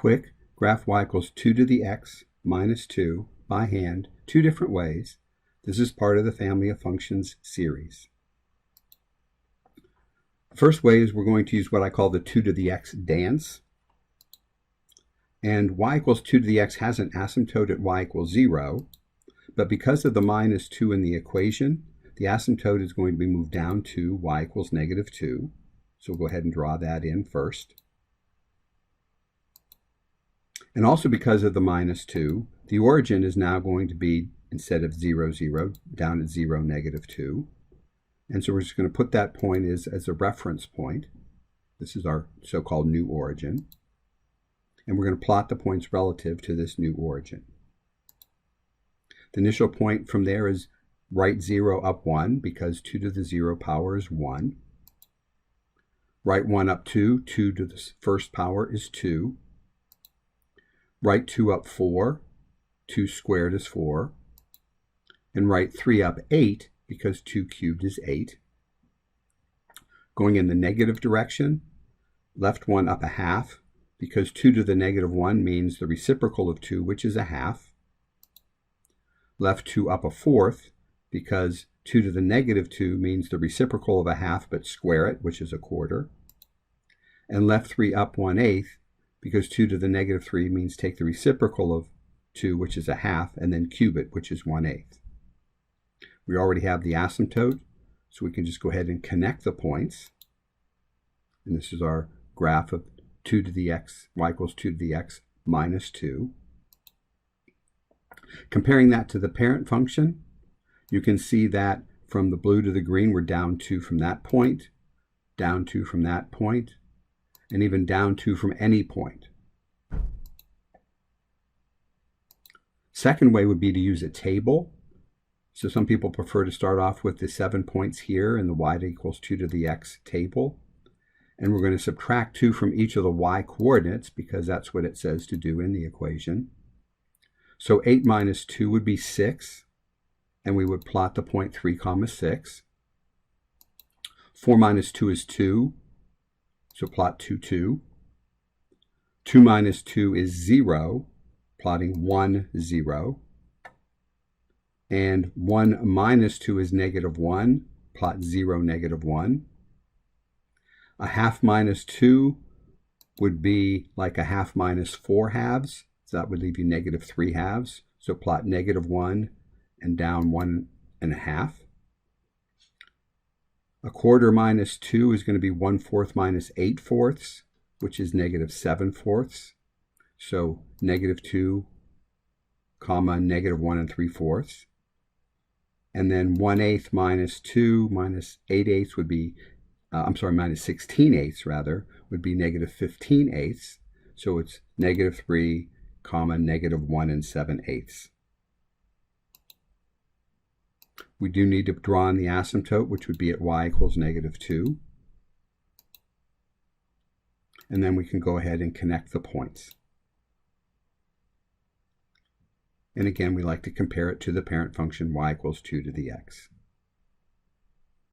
quick, graph y equals 2 to the x minus 2 by hand, 2 different ways. This is part of the family of functions series. The first way is we're going to use what I call the 2 to the x dance. And y equals 2 to the x has an asymptote at y equals 0, but because of the minus 2 in the equation, the asymptote is going to be moved down to y equals negative 2. So we'll go ahead and draw that in first. And also because of the minus 2, the origin is now going to be, instead of 0, 0, down at 0, negative 2. And so we're just going to put that point as a reference point. This is our so-called new origin. And we're going to plot the points relative to this new origin. The initial point from there is right 0 up 1, because 2 to the 0 power is 1. Right 1 up 2, 2 to the first power is 2. Right 2 up 4, 2 squared is 4. And right 3 up 8, because 2 cubed is 8. Going in the negative direction, left 1 up a half, because 2 to the negative 1 means the reciprocal of 2, which is a half. Left 2 up a fourth, because 2 to the negative 2 means the reciprocal of a half, but square it, which is a quarter. And left 3 up 1/8, because 2 to the negative 3 means take the reciprocal of 2, which is a half, and then cube it, which is 1/8. We already have the asymptote, so we can just go ahead and connect the points. And this is our graph of 2 to the x, y equals 2 to the x minus 2. Comparing that to the parent function, you can see that from the blue to the green, we're down 2 from that point, down 2 from that point, and even down 2 from any point. Second way would be to use a table. So some people prefer to start off with the 7 points here in the y equals 2 to the x table. And we're going to subtract 2 from each of the y coordinates because that's what it says to do in the equation. So 8 minus 2 would be 6, and we would plot the point 3, 6. 4 minus 2 is 2, so plot 2, 2. 2 minus 2 is 0, plotting 1, 0. And 1 minus 2 is negative 1, plot 0, negative 1. A half minus 2 would be like a half minus 4 halves. So that would leave you negative 3 halves. So plot negative 1 and down 1 1/2. A quarter minus 2 is going to be 1/4 minus 8/4, which is negative 7/4. So negative 2, comma, negative 1 3/4. And then 1/8 minus 2 minus 8/8 would be, minus 16/8 rather, would be negative 15/8. So it's negative 3, comma, negative 1 7/8. We do need to draw in the asymptote, which would be at y equals negative 2. And then we can go ahead and connect the points. And again, we like to compare it to the parent function y equals 2 to the x.